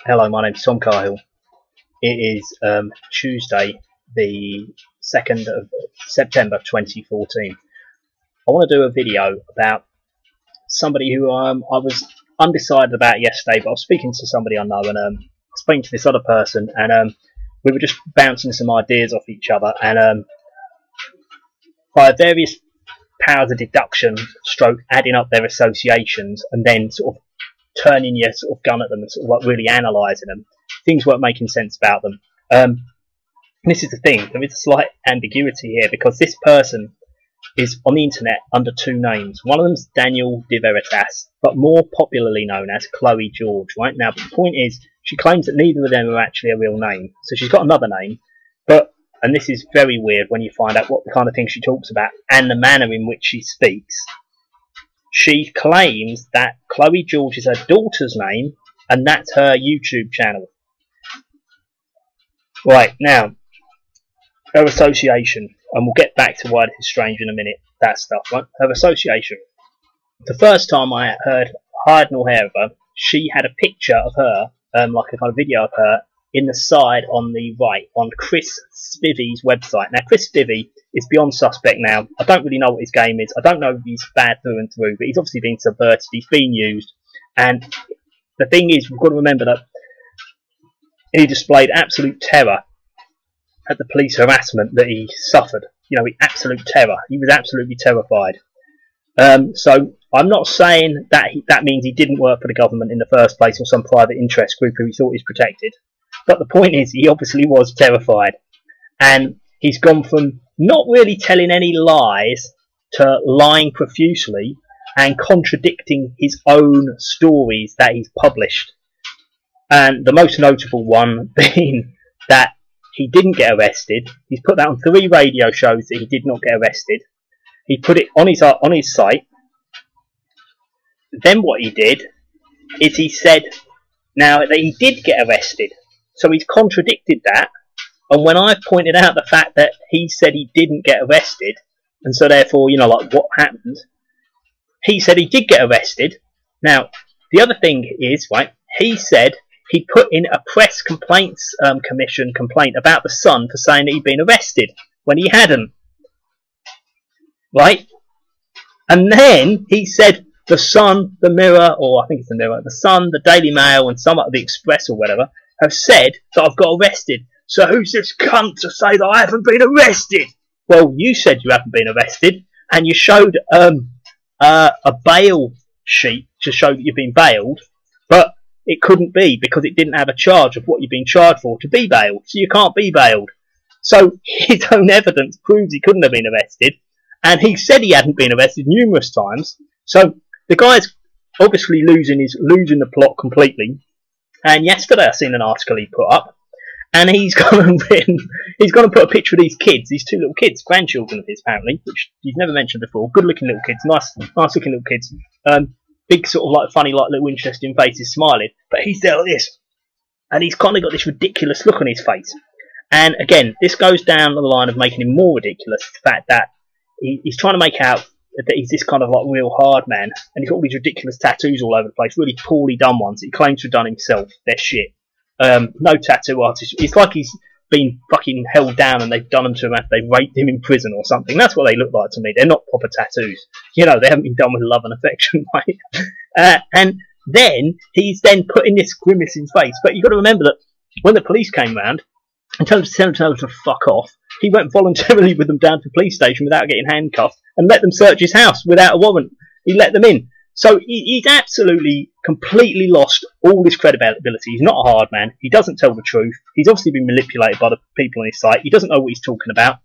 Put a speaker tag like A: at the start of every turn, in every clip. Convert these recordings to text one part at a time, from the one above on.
A: Hello, my name's Tom Cahill. It is Tuesday, the 2nd of September 2014. I want to do a video about somebody who I was undecided about yesterday, but I was speaking to somebody I know, and speaking to this other person, and we were just bouncing some ideas off each other, and by various powers of deduction, stroke adding up their associations, and then sort of turning your sort of gun at them and sort of like really analysing them, things weren't making sense about them. This is the thing, there is a slight ambiguity here, because this person is on the internet under two names. One of them is Danielle La Verite, but more popularly known as Chloe George. Right now, but the point is, she claims that neither of them are actually a real name. So she's got another name, but, and this is very weird when you find out what the kind of thing she talks about and the manner in which she speaks. She claims that Chloe George is her daughter's name, and that's her YouTube channel. Right, now, her association, and we'll get back to why this is strange in a minute, that stuff, right? Her association. The first time I heard hide nor hair of her, she had a picture of her, like a kind of video of her, in the side on the right, on Chris Spivey's website. Now, Chris Spivey is beyond suspect now. I don't really know what his game is. I don't know if he's bad through and through, but he's obviously been subverted. He's been used. And the thing is, we've got to remember that he displayed absolute terror at the police harassment that he suffered. You know, absolute terror. He was absolutely terrified. So I'm not saying that that means he didn't work for the government in the first place, or some private interest group who he thought was protected. But the point is, he obviously was terrified. And he's gone from not really telling any lies to lying profusely and contradicting his own stories that he's published. And the most notable one being that he didn't get arrested. He's put that on 3 radio shows that he did not get arrested. He put it on his site. Then what he did is he said now that he did get arrested. So he's contradicted that, and when I've pointed out the fact that he said he didn't get arrested, and so therefore, you know, like, what happened? He said he did get arrested. Now, the other thing is, right, he said he put in a press complaints commission complaint about the Sun for saying that he'd been arrested, when he hadn't. Right? And then he said the Sun, the Mirror, or I think it's the Mirror, the Sun, the Daily Mail, and some of the Express or whatever, have said that I've got arrested. So who's this cunt to say that I haven't been arrested? Well, you said you haven't been arrested, and you showed a bail sheet to show that you've been bailed, but it couldn't be because it didn't have a charge of what you've been charged for to be bailed. So you can't be bailed. So his own evidence proves he couldn't have been arrested, and he said he hadn't been arrested numerous times. So the guy's obviously losing the plot completely. And yesterday I seen an article he put up, and he's gone to put a picture of these kids, these 2 little kids, grandchildren of his apparently, which he's never mentioned before. Good looking little kids, nice looking little kids, big sort of like funny, like little interesting faces, smiling. But he's there like this, and he's kind of got this ridiculous look on his face. And again, this goes down the line of making him more ridiculous. The fact that he's trying to make out that he's this kind of like real hard man, and he's got all these ridiculous tattoos all over the place, really poorly done ones that he claims to have done himself. They're shit. No tattoo artist. It's like he's been fucking held down and they've done them to him after they've raped him in prison or something. That's what they look like to me. They're not proper tattoos. You know, they haven't been done with love and affection, right? And then he's then putting this grimace in his face. But you've got to remember that when the police came round and told them to fuck off, he went voluntarily with them down to the police station without getting handcuffed and let them search his house without a warrant. He let them in. So he's absolutely, completely lost all his credibility. He's not a hard man. He doesn't tell the truth. He's obviously been manipulated by the people on his site. He doesn't know what he's talking about.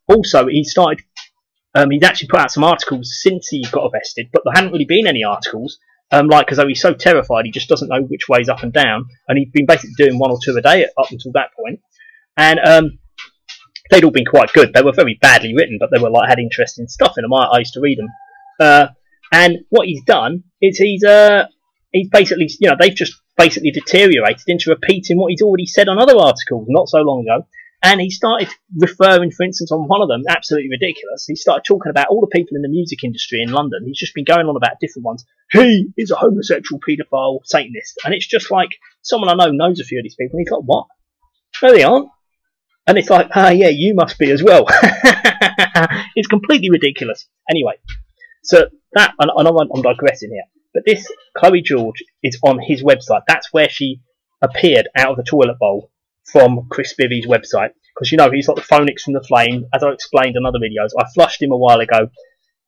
A: Also, he's actually put out some articles since he got arrested, but there hadn't really been any articles, because though he's so terrified, he just doesn't know which way's up and down, and he'd been basically doing 1 or 2 a day up until that point. And they'd all been quite good. They were very badly written, but they were had interesting stuff in them. I used to read them. And what he's done is he's basically, they've just basically deteriorated into repeating what he's already said on other articles not so long ago. And he started referring, for instance, on one of them, absolutely ridiculous. He started talking about all the people in the music industry in London. He's just been going on about different ones. He is a homosexual paedophile Satanist. And it's just like, someone I know knows a few of these people. And he's like, what? No, they aren't. And it's like, yeah, you must be as well. It's completely ridiculous. Anyway, so that, and I'm digressing here, but this Chloe George is on his website. That's where she appeared out of the toilet bowl from Chris Bivvy's website. Because, you know, he's like the phonics from the flame. As I explained in other videos, I flushed him a while ago.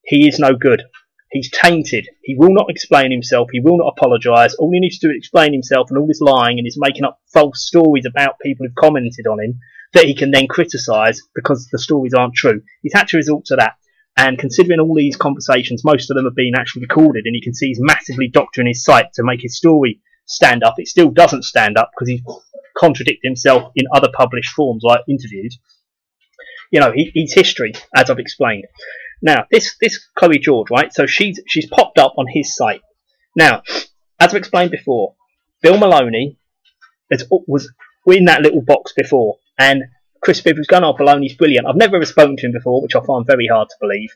A: He is no good. He's tainted. He will not explain himself. He will not apologise. All he needs to do is explain himself, and all this lying and he's making up false stories about people who've commented on him that he can then criticise because the stories aren't true. He's had to resort to that. And considering all these conversations, most of them have been actually recorded, and you can see he's massively doctoring his site to make his story stand up. It still doesn't stand up because he's contradicted himself in other published forms like interviews. You know, he's history, as I've explained. Now, this Chloe George, right? So she's popped up on his site. Now, as I've explained before, Bill Maloney was in that little box before, and Chris Bibb was going, oh, Baloney's brilliant. I've never ever spoken to him before, which I find very hard to believe.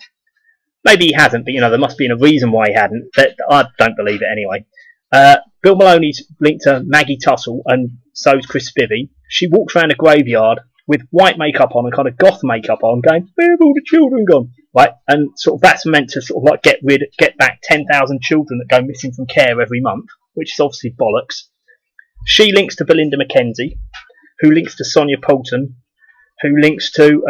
A: Maybe he hasn't, but, you know, there must be a reason why he hadn't, but I don't believe it anyway. Bill Maloney's linked to Maggie Tussle, and so's Chris Bivvy. She walks around a graveyard with white makeup on and kind of goth makeup on, going, where have all the children gone? Right, and sort of that's meant to sort of like get back 10,000 children that go missing from care every month, which is obviously bollocks. She links to Belinda McKenzie, who links to Sonia Poulton, who links to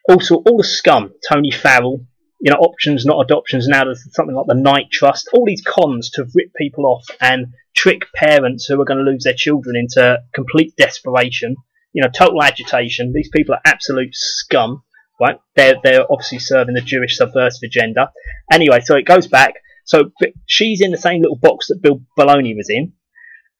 A: also all the scum, Tony Farrell, you know, options not adoptions. Now there's something like the Knight Trust, all these cons to rip people off and trick parents who are going to lose their children into complete desperation, you know, total agitation. These people are absolute scum, right? They're obviously serving the Jewish subversive agenda. Anyway, so it goes back. So she's in the same little box that Bill Baloney was in,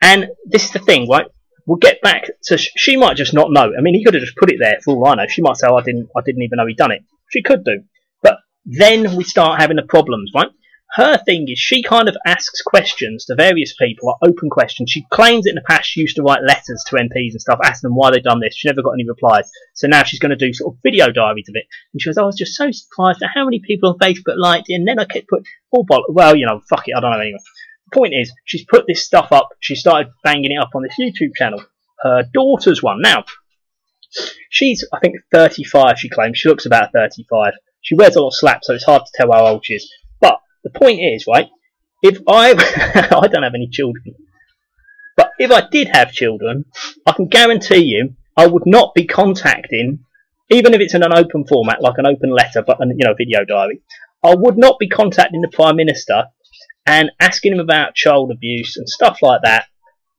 A: and this is the thing, right? We'll get back to, she might just not know. I mean, he could have just put it there for all I know. She might say, oh, I didn't even know he'd done it. She could do. But then we start having the problems, right? Her thing is she kind of asks questions to various people, like open questions. She claims that in the past she used to write letters to MPs and stuff, asking them why they'd done this. She never got any replies. So now she's going to do sort of video diaries of it. And she goes, I was just so surprised at how many people on Facebook liked it. And then I kept putting, well, you know, fuck it, I don't know anyway. The point is, she's put this stuff up. She started banging it up on this YouTube channel. Her daughter's one. Now, she's, I think, 35, she claims. She looks about 35. She wears a lot of slap, so it's hard to tell how old she is. But the point is, right, if I don't have any children, but if I did have children, I can guarantee you I would not be contacting, even if it's in an open format, like an open letter, but, you know, video diary, I would not be contacting the Prime Minister and asking him about child abuse and stuff like that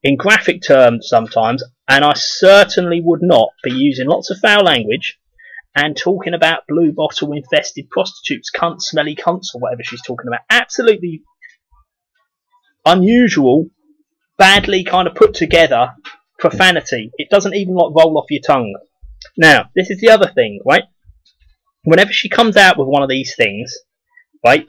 A: in graphic terms sometimes, and I certainly would not be using lots of foul language and talking about blue bottle infested prostitutes, cunt, smelly cunts, or whatever she's talking about. Absolutely unusual, badly kind of put together profanity. It doesn't even like roll off your tongue. Now, this is the other thing, right? Whenever she comes out with one of these things, right,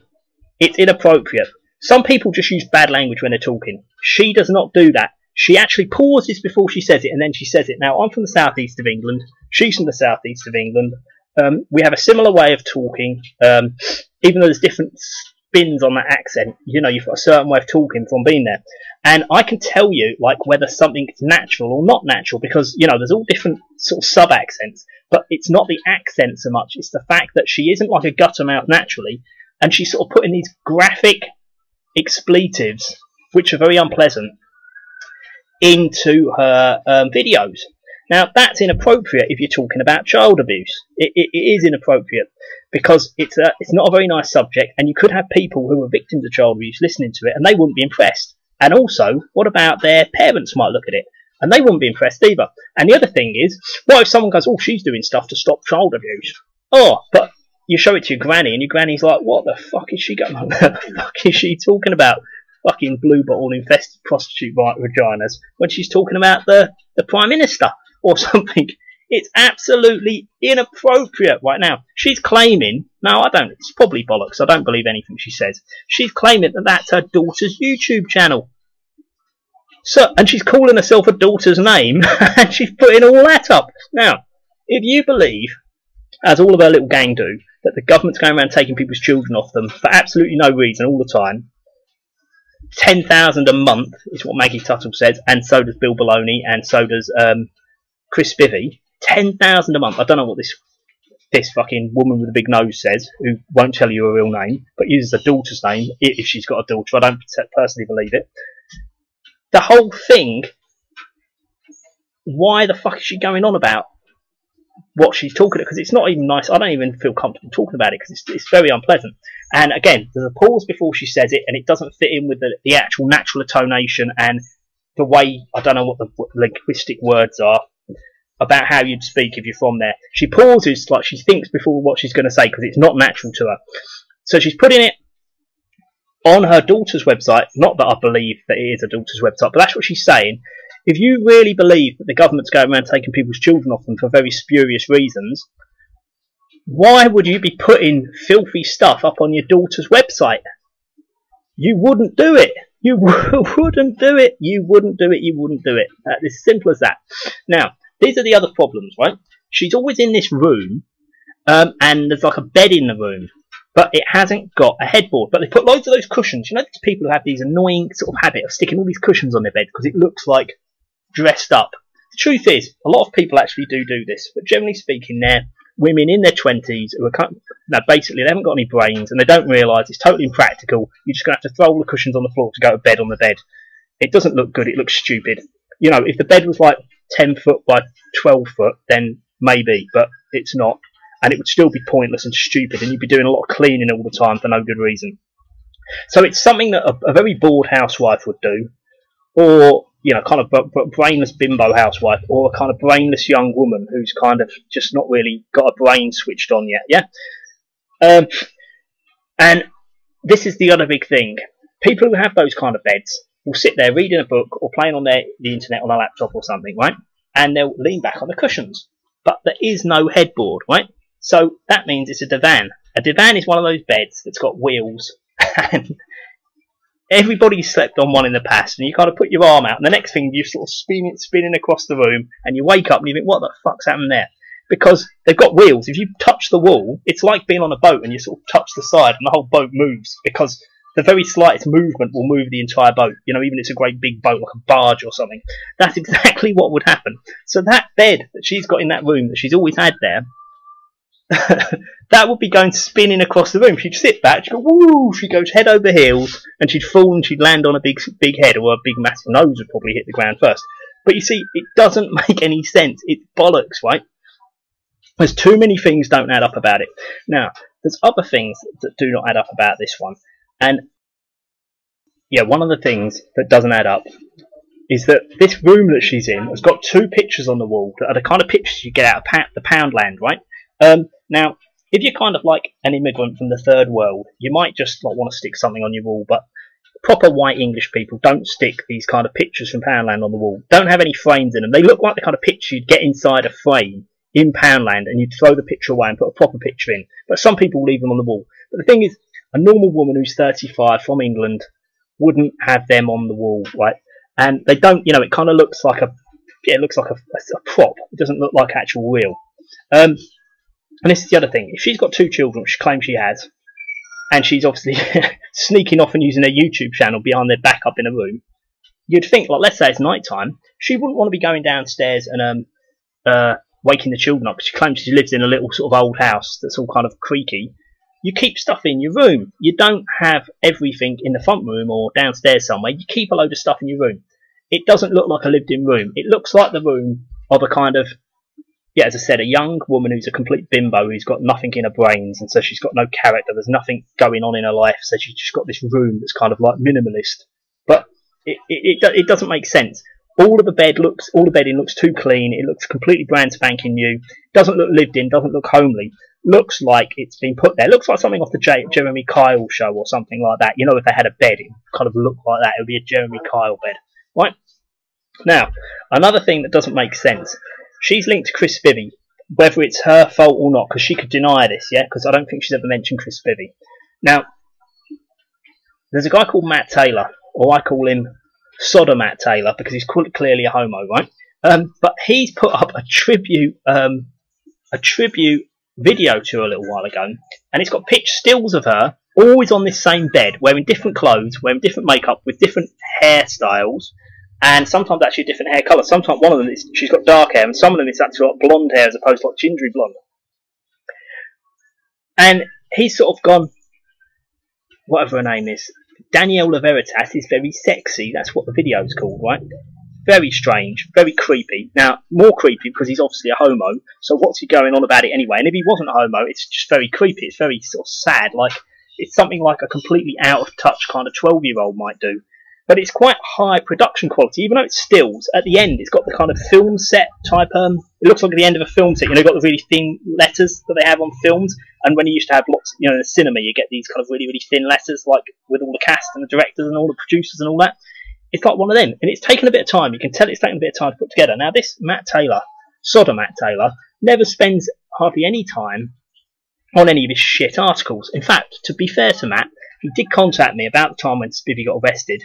A: it's inappropriate. Some people just use bad language when they're talking. She does not do that. She actually pauses before she says it, and then she says it. Now, I'm from the southeast of England. She's from the southeast of England. We have a similar way of talking, even though there's different spins on that accent. You know, you've got a certain way of talking from being there. And I can tell you, like, whether something's natural or not natural, because, you know, there's all different sort of sub-accents. But it's not the accent so much. It's the fact that she isn't like a gutter mouth naturally, and she's sort of putting these graphic expletives, which are very unpleasant, into her videos. Now, that's inappropriate if you're talking about child abuse. It is inappropriate because it's not a very nice subject, and you could have people who are victims of child abuse listening to it, and they wouldn't be impressed. And also, what about their parents might look at it, and they wouldn't be impressed either. And the other thing is, what if someone goes, oh, she's doing stuff to stop child abuse? Oh, but you show it to your granny, and your granny's like, what the fuck is she going on? What the fuck is she talking about? Fucking blue bottle infested prostitute vaginas, when she's talking about the Prime Minister or something. It's absolutely inappropriate right now. She's claiming, no, I don't, it's probably bollocks, I don't believe anything she says. She's claiming that that's her daughter's YouTube channel. So, and she's calling herself a daughter's name, and she's putting all that up. Now, if you believe, as all of her little gang do, that the government's going around taking people's children off them for absolutely no reason all the time, 10,000 a month is what Maggie Tuttle says, and so does Bill Baloney, and so does Chris Spivey. 10,000 a month. I don't know what this fucking woman with a big nose says, who won't tell you her real name, but uses a daughter's name if she's got a daughter. I don't personally believe it. The whole thing, why the fuck is she going on about what she's talking about? Because it's not even nice. I don't even feel comfortable talking about it because it's very unpleasant. And again, there's a pause before she says it, and it doesn't fit in with the actual natural intonation and the way, I don't know what the linguistic words are, about how you'd speak if you're from there. She pauses like she thinks before what she's going to say because it's not natural to her. So she's putting it on her daughter's website. Not that I believe that it is a daughter's website, but that's what she's saying. If you really believe that the government's going around taking people's children off them for very spurious reasons, why would you be putting filthy stuff up on your daughter's website? You wouldn't do it. You wouldn't do it. You wouldn't do it. You wouldn't do it. It's as simple as that. Now, these are the other problems, right? She's always in this room, and there's like a bed in the room, but it hasn't got a headboard. But they put loads of those cushions. You know, these people who have these annoying sort of habit of sticking all these cushions on their bed because it looks like dressed up. The truth is, a lot of people actually do this, but generally speaking, they're women in their 20s who are basically they haven't got any brains and they don't realise it's totally impractical. You're just going to have to throw all the cushions on the floor to go to bed on the bed. It doesn't look good. It looks stupid. You know, if the bed was like 10 foot by 12 foot, then maybe, but it's not. And it would still be pointless and stupid, and you'd be doing a lot of cleaning all the time for no good reason. So it's something that a very bored housewife would do, or, you know, kind of brainless bimbo housewife, or a kind of brainless young woman who's kind of just not really got a brain switched on yet, yeah? And this is the other big thing. People who have those kind of beds will sit there reading a book or playing on the internet on a laptop or something, right? And they'll lean back on the cushions. But there is no headboard, right? So that means it's a divan. A divan is one of those beds that's got wheels, and everybody's slept on one in the past, and you kind of put your arm out, and the next thing you're sort of spinning across the room, and you wake up and you think, what the fuck's happened there? Because they've got wheels. If you touch the wall, it's like being on a boat and you sort of touch the side and the whole boat moves, because the very slightest movement will move the entire boat. You know, even if it's a great big boat like a barge or something. That's exactly what would happen. So that bed that she's got in that room that she's always had there, that would be going spinning across the room. She'd sit back, she'd go, woo, she goes head over heels, and she'd fall and she'd land on a big head, or a big massive nose would probably hit the ground first. But you see, it doesn't make any sense. It's bollocks, right? There's too many things don't add up about it. Now, there's other things that do not add up about this one. And yeah, one of the things that doesn't add up is that this room that she's in has got two pictures on the wall that are the kind of pictures you get out of the Poundland, right? Now, if you're kind of like an immigrant from the third world, you might just like want to stick something on your wall, but proper white English people don't stick these kind of pictures from Poundland on the wall. Don't have any frames in them. They look like the kind of picture you'd get inside a frame in Poundland, and you'd throw the picture away and put a proper picture in. But some people leave them on the wall. But the thing is, a normal woman who's 35 from England wouldn't have them on the wall, right? And they don't, you know, it kind of looks like a prop. It doesn't look like actual real. And this is the other thing. If she's got two children, which she claims she has, and she's obviously sneaking off and using her YouTube channel behind their back up in a room, you'd think, like, let's say it's night time, she wouldn't want to be going downstairs and waking the children up, because she claims she lives in a little sort of old house that's all kind of creaky. You keep stuff in your room. You don't have everything in the front room or downstairs somewhere. You keep a load of stuff in your room. It doesn't look like a lived-in room. It looks like the room of a kind of, yeah, as I said, a young woman who's a complete bimbo, who's got nothing in her brains, and so she's got no character. There's nothing going on in her life, so she's just got this room that's kind of like minimalist. But it doesn't make sense. All the bedding looks too clean. It looks completely brand spanking new. Doesn't look lived in. Doesn't look homely. Looks like it's been put there. Looks like something off the Jeremy Kyle show or something like that. You know, if they had a bed, it would kind of look like that. It would be a Jeremy Kyle bed, right? Now, another thing that doesn't make sense. She's linked to Chris Spivey, whether it's her fault or not, because she could deny this, yeah? Because I don't think she's ever mentioned Chris Spivey. Now, there's a guy called Matt Taylor, or I call him Sodder Matt Taylor, because he's clearly a homo, right? But he's put up a tribute video to her a little while ago, and it's got pitch stills of her always on this same bed, wearing different clothes, wearing different makeup, with different hairstyles, and sometimes actually a different hair colour. Sometimes one of them is she's got dark hair, and some of them is actually got blonde hair as opposed to like gingery blonde. And he's sort of gone, whatever her name is, Danielle La Verite is very sexy. That's what the video is called, right? Very strange, very creepy. Now, more creepy because he's obviously a homo, so what's he going on about it anyway? And if he wasn't a homo, it's just very creepy. It's very sort of sad, like it's something like a completely out of touch kind of 12-year-old might do. But it's quite high production quality, even though it's stills. At the end, it's got the kind of film set type. It looks like at the end of a film set. You know, got the really thin letters that they have on films. And when you used to have lots, you know, in the cinema, you get these kind of really, really thin letters, like with all the cast and the directors and all the producers and all that. It's like one of them, and it's taken a bit of time. You can tell it's taken a bit of time to put together. Now, this Matt Taylor, Sodder Matt Taylor, never spends hardly any time on any of his shit articles. In fact, to be fair to Matt, he did contact me about the time when Spivvy got arrested,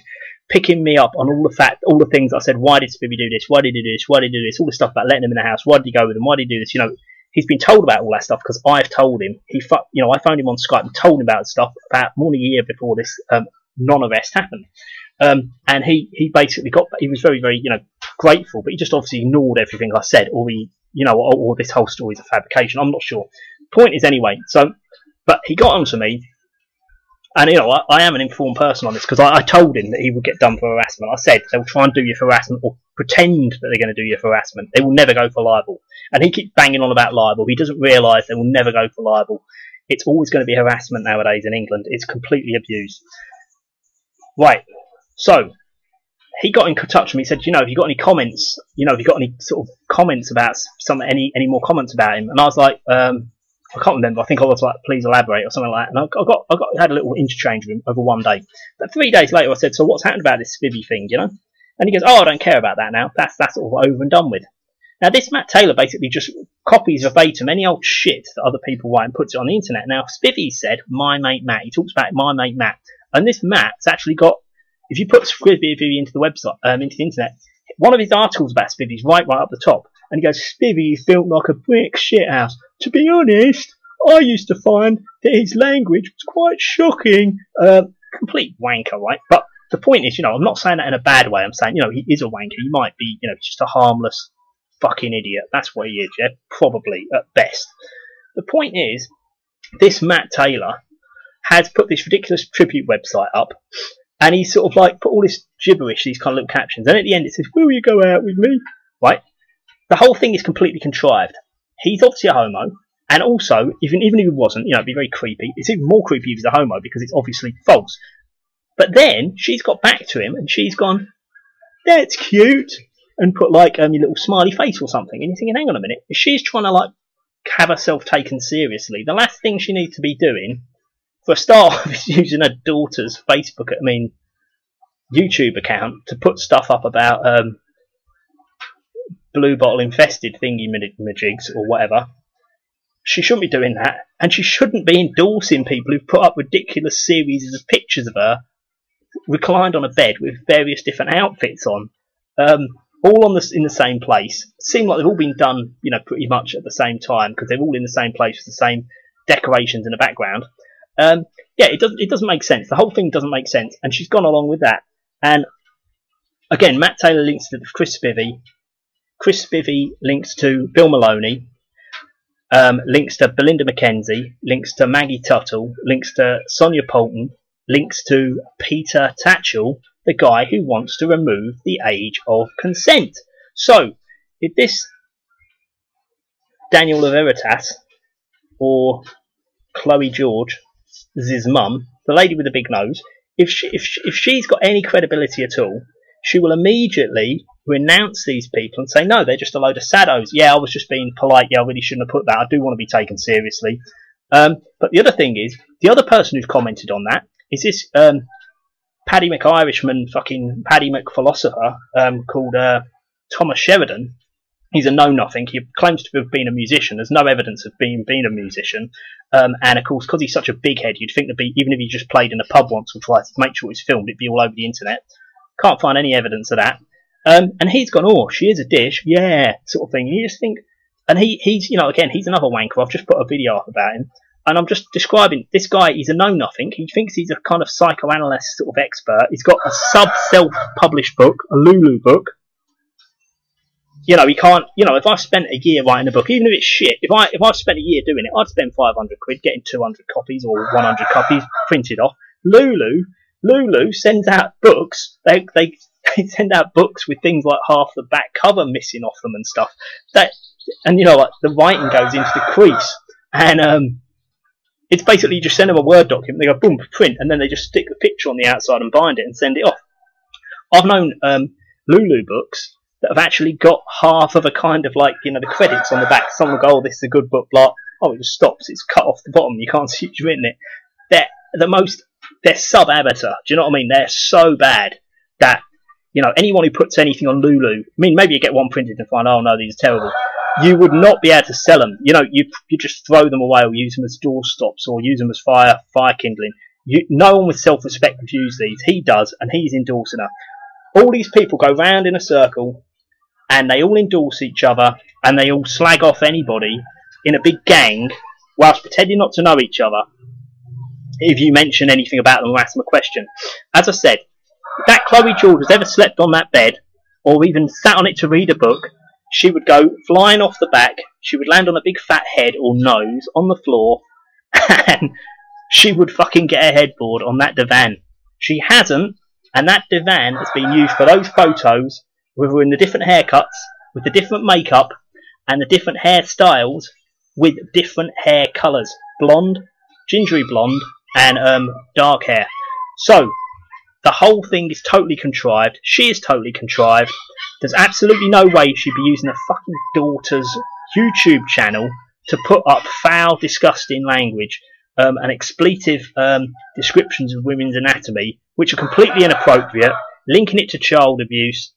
A: picking me up on all the things I said. Why did Spivvy do this? Why did he do this? Why did he do this? All the stuff about letting him in the house. Why did he go with him? Why did he do this? You know, he's been told about all that stuff because I've told him. I phoned him on Skype and told him about stuff about more than a year before this non-arrest happened. And he basically he was very, very, grateful, but he just obviously ignored everything I said, or this whole story is a fabrication. I'm not sure. Point is, anyway, but he got onto me, and I am an informed person on this because I told him that he would get done for harassment. I said they'll try and do you for harassment or pretend that they're going to do you for harassment. They will never go for libel. And he keeps banging on about libel. He doesn't realise they will never go for libel. It's always going to be harassment nowadays in England. It's completely abused. Right. So he got in touch with me. He said, have you got any comments? Have you got any sort of comments about any more comments about him? And I was like, I can't remember. I think I was like, please elaborate or something like that. And I had a little interchange with him over one day. But 3 days later, I said, so what's happened about this Spivvy thing, And he goes, oh, I don't care about that now. That's all over and done with. Now, this Matt Taylor basically just copies verbatim any old shit that other people write and puts it on the internet. Now, Spivvy said, my mate Matt. He talks about my mate Matt. And this Matt's actually got, if you put Spivvy into the website, into the internet, one of his articles about Spivvy's right up the top. And he goes, Spivvy's built like a brick shithouse. To be honest, I used to find that his language was quite shocking. Complete wanker, right? But the point is, I'm not saying that in a bad way. I'm saying, he is a wanker. He might be, just a harmless fucking idiot. That's what he is, yeah? Probably, at best. The point is, this Matt Taylor has put this ridiculous tribute website up, and he's sort of like put all this gibberish, these kind of little captions, and at the end it says, will you go out with me? Right? The whole thing is completely contrived. He's obviously a homo, and also, even if he wasn't, it'd be very creepy. It's even more creepy if he's a homo, because it's obviously false. But then, she's got back to him, and she's gone, that's cute, and put like your little smiley face or something, and you're thinking, hang on a minute, if she's trying to like have herself taken seriously, the last thing she needs to be doing, for a start, is using her daughter's YouTube account to put stuff up about blue bottle infested thingy majigs or whatever. She shouldn't be doing that, and she shouldn't be endorsing people who've put up ridiculous series of pictures of her reclined on a bed with various different outfits on, all in the same place. Seem like they've all been done, pretty much at the same time, because they're all in the same place with the same decorations in the background. It doesn't make sense. The whole thing doesn't make sense, and she's gone along with that. And again, Matt Taylor links to Chris Spivvy. Chris Spivvy links to Bill Maloney, links to Belinda McKenzie, links to Maggie Tuttle, links to Sonia Poulton, links to Peter Tatchell, the guy who wants to remove the age of consent. So, if this Danielle La Verite or Chloe George's mum, the lady with the big nose, if she's got any credibility at all, she will immediately renounce these people and say, no, they're just a load of saddos. Yeah, I was just being polite. Yeah, I really shouldn't have put that. I do want to be taken seriously. But the other thing is, the other person who's commented on that is this Paddy McIrishman, fucking Paddy McPhilosopher, called Thomas Sheridan. He's a know-nothing. He claims to have been a musician. There's no evidence of being a musician. And of course, because he's such a big head, you'd think even if he just played in a pub once or twice to make sure it's filmed, it'd be all over the internet. Can't find any evidence of that. And he's gone, oh, she is a dish, yeah, sort of thing. And you just think, and he's, you know, again, he's another wanker. I've just put a video up about him. And I'm just describing this guy. He's a know-nothing. He thinks he's a kind of psychoanalyst sort of expert. He's got a self-published book, a Lulu book. You know, he can't. You know, if I spent a year writing a book, even if it's shit, if I spent a year doing it, I'd spend 500 quid getting 200 copies or 100 copies printed off. Lulu sends out books. They send out books with things like half the back cover missing off them and stuff. And you know what? The writing goes into the crease, and it's basically you just send them a Word document, they go boom, print, and then they just stick the picture on the outside and bind it and send it off. I've known Lulu books that have actually got half of a kind of like, you know, the credits on the back. Someone will go, oh, this is a good book, like, oh, it just stops, it's cut off the bottom, you can't see what's written it. They're sub-amateur, do you know what I mean? They're so bad that, you know, anyone who puts anything on Lulu, I mean, maybe you get one printed and find, oh no, these are terrible. You would not be able to sell them. You know, you just throw them away or use them as doorstops or use them as fire kindling. No one with self-respect would use these. He does, and he's endorsing her. All these people go round in a circle, and they all endorse each other, and they all slag off anybody in a big gang, whilst pretending not to know each other. If you mention anything about them or ask them a question. As I said, if that Chloe George has ever slept on that bed, or even sat on it to read a book, she would go flying off the back, she would land on a big fat head or nose on the floor, and she would fucking get a headboard on that divan. She hasn't, and that divan has been used for those photos, with her in the different haircuts, with the different makeup, and the different hairstyles, with different hair colours. Blonde, gingery blonde, and dark hair. So, the whole thing is totally contrived. She is totally contrived. There's absolutely no way she'd be using her fucking daughter's YouTube channel to put up foul, disgusting language and expletive descriptions of women's anatomy, which are completely inappropriate, linking it to child abuse.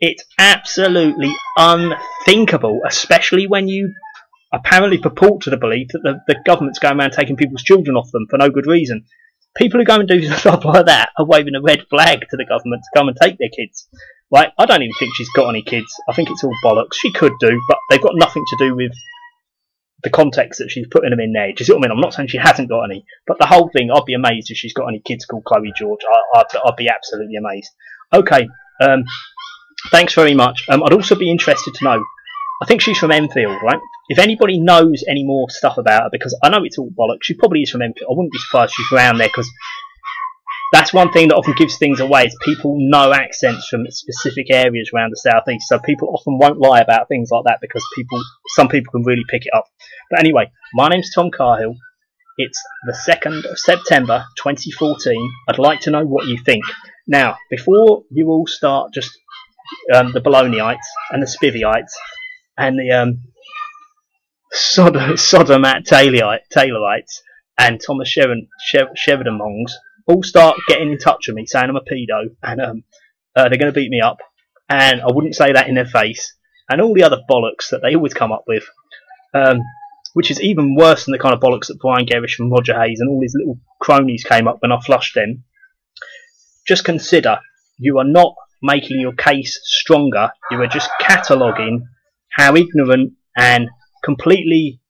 A: It's absolutely unthinkable, especially when you apparently purport to the belief that the government's going around taking people's children off them for no good reason. People who go and do stuff like that are waving a red flag to the government to come and take their kids. Like, I don't even think she's got any kids. I think it's all bollocks. She could do, but they've got nothing to do with the context that she's putting them in there. Do you see what I mean? I'm not saying she hasn't got any, but the whole thing, I'd be amazed if she's got any kids called Chloe George. I'd be absolutely amazed. Okay, thanks very much. I'd also be interested to know, I think she's from Enfield, right? If anybody knows any more stuff about her, because I know it's all bollocks, she probably is from Enfield. I wouldn't be surprised if she's around there, because that's one thing that often gives things away, is people know accents from specific areas around the southeast. So people often won't lie about things like that, because some people can really pick it up. But anyway, my name's Tom Cahill. It's the 2nd of September 2014. I'd like to know what you think. Now, before you all start just the Bolognyites and the Spivvyites and the Sodomat Taylorites and Thomas Sheridan Mongs all start getting in touch with me saying I'm a pedo, and they're going to beat me up, and I wouldn't say that in their face, and all the other bollocks that they always come up with, which is even worse than the kind of bollocks that Brian Gerrish and Roger Hayes and all these little cronies came up when I flushed them. Just consider, you are not making your case stronger, you are just cataloguing how ignorant and completely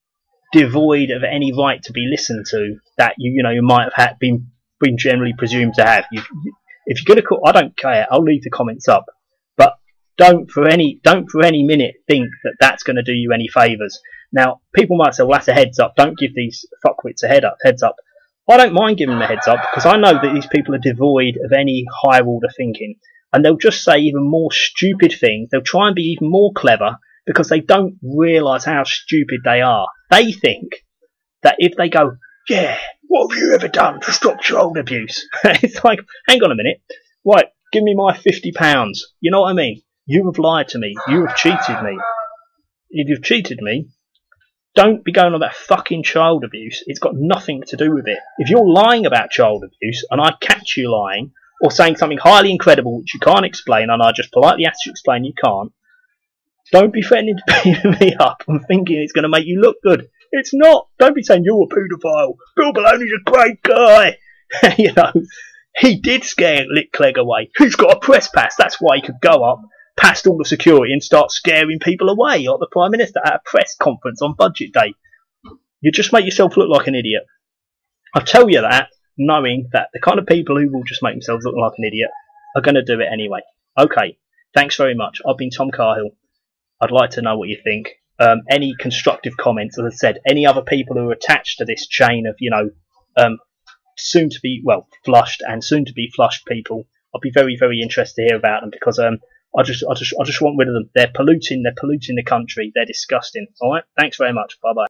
A: devoid of any right to be listened to that you might have been generally presumed to have. If you're going to call, I don't care, I'll leave the comments up, but don't for any minute think that that's going to do you any favours. Now, people might say, well, that's a heads up, don't give these fuckwits a heads up. I don't mind giving them a heads up, because I know that these people are devoid of any higher order thinking, and they'll just say even more stupid things. They'll try and be even more clever, because they don't realise how stupid they are. They think that if they go, yeah, what have you ever done to stop child abuse? It's like, hang on a minute. Right, give me my £50. You know what I mean? You have lied to me. You have cheated me. If you've cheated me, don't be going on about fucking child abuse. It's got nothing to do with it. If you're lying about child abuse, and I catch you lying, or saying something highly incredible which you can't explain, and I just politely ask you to explain you can't, don't be threatening to beat me up and thinking it's going to make you look good. It's not. Don't be saying you're a paedophile. Bill Baloney's a great guy. He did scare Clegg away. He's got a press pass. That's why he could go up past all the security and start scaring people away, like the Prime Minister at a press conference on Budget Day. You just make yourself look like an idiot. I tell you that, knowing that the kind of people who will just make themselves look like an idiot are going to do it anyway. Okay, thanks very much. I've been Tom Cahill. I'd like to know what you think. Any constructive comments, as I said, any other people who are attached to this chain of, soon to be, flushed and soon to be flushed people, I'll be very, very interested to hear about them, because I just want rid of them. They're polluting the country. They're disgusting. All right. Thanks very much. Bye bye.